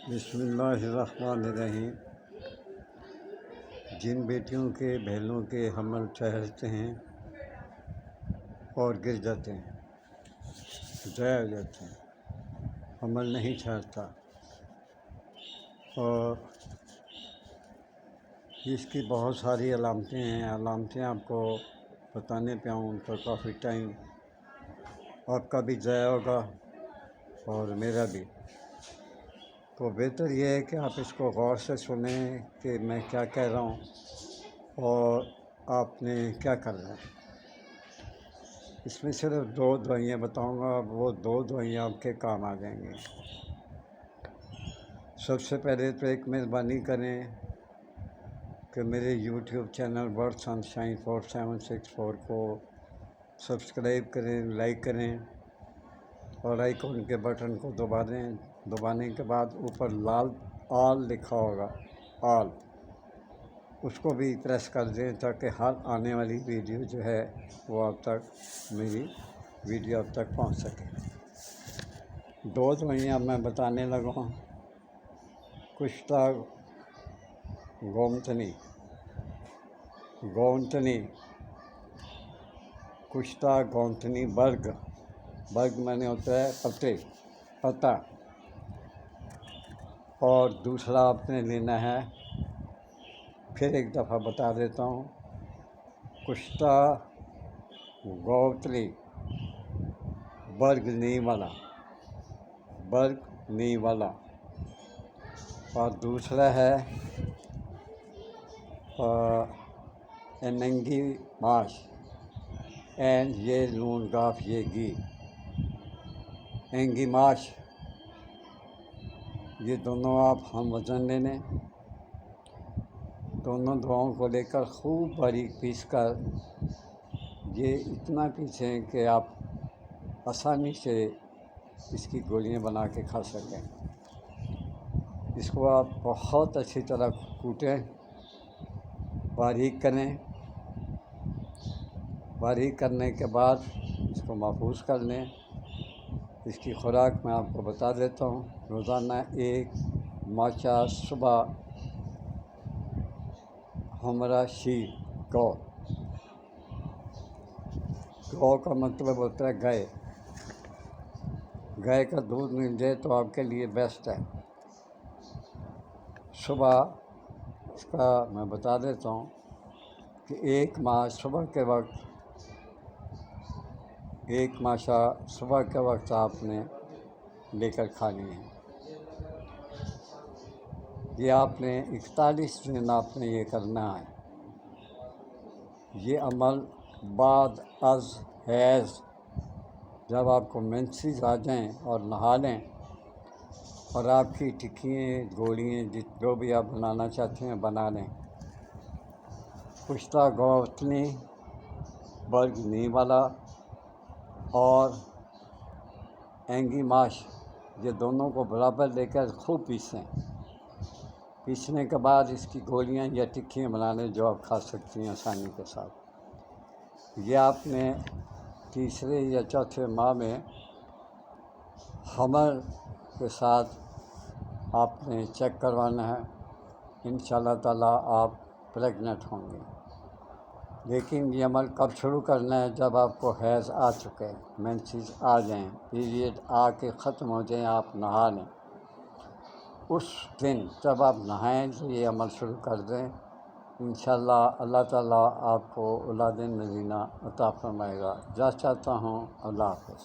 بسم اللہ الرحمن الرحیم۔ جن بیٹیوں کے بہنوں کے حمل ٹھہرتے ہیں اور گر جاتے ہیں، ضائع ہو جاتے ہیں، حمل نہیں ٹھہرتا، اور اس کی بہت ساری علامتیں ہیں۔ علامتیں آپ کو بتانے پہ آؤں تو کافی ٹائم آپ کا بھی ضائع ہوگا اور میرا بھی، تو بہتر یہ ہے کہ آپ اس کو غور سے سنیں کہ میں کیا کہہ رہا ہوں اور آپ نے کیا کرنا ہے۔ اس میں صرف 2 دوائیاں بتاؤں گا، وہ 2 دوائیاں آپ کے کام آ جائیں گی۔ سب سے پہلے تو ایک مہربانی کریں کہ میرے یوٹیوب چینل ورڈ سنشائن 4764 کو سبسکرائب کریں، لائک کریں اور آئیکن کے بٹن کو دبا دیں۔ دبانے کے بعد اوپر لال آل لکھا ہوگا، آل، اس کو بھی پریس کر دیں تاکہ ہر آنے والی ویڈیو جو ہے وہ آپ تک، میری ویڈیو آپ تک پہنچ سکے۔ 2 دوائیاں میں بتانے لگا ہوں۔ کشتا گومتنی، کشتا گونتنی برگ میں نے ہوتا ہے پتا، اور دوسرا آپ نے لینا ہے، پھر ایک دفعہ بتا دیتا ہوں، کشتا گوتری برگ نی والا، اور دوسرا ہے اننگی ماش، این یہ نون گاف یہ گی، اینگی ماش، یہ دونوں آپ ہم وزن لے لیں۔ دونوں دواؤں کو لے کر خوب باریک پیس کر، یہ اتنا پیسیں کہ آپ آسانی سے اس کی گولیاں بنا کے کھا سکیں۔ اس کو آپ بہت اچھی طرح کوٹیں، باریک کریں۔ باریک کرنے کے بعد اس کو محفوظ کر لیں۔ اس کی خوراک میں آپ کو بتا دیتا ہوں، روزانہ 1 ماچا صبح ہمرا شیر گو کا مطلب ہوتا ہے گائے کا دودھ مل جائے تو آپ کے لیے بیسٹ ہے۔ صبح اس کا میں بتا دیتا ہوں کہ 1 ماش صبح کے وقت، 1 ماشا صبح کے وقت آپ نے لے کر کھانی ہے۔ یہ آپ نے 41 دن آپ نے یہ کرنا ہے۔ یہ عمل بعد از حیض، جب آپ کو مینسز آ جائیں اور نہا لیں اور آپ کی ٹکیاں گولیاں جو بھی آپ بنانا چاہتے ہیں بنا لیں۔ کشتا گوتنی برگ نی والا اور اینگی ماش، یہ دونوں کو برابر لے کر خوب پیسنے کے بعد اس کی گولیاں یا ٹکیاں بنا لیں جو آپ کھا سکتی ہیں آسانی کے ساتھ۔ یہ آپ نے 3 یا 4 ماہ میں حمل کے ساتھ آپ نے چیک کروانا ہے۔ انشاءاللہ تعالیٰ آپ پریگننٹ ہوں گے۔ لیکن یہ عمل کب شروع کرنا ہے؟ جب آپ کو حیض آ چکے، مینسز آ جائیں، پیریڈ آ کے ختم ہو جائیں، آپ نہا لیں، اس دن جب آپ نہائیں تو یہ عمل شروع کر دیں۔ انشاءاللہ اللہ تعالیٰ آپ کو اولاد نرینہ عطا فرمائے گا۔ چاہتا ہوں۔ اللہ حافظ۔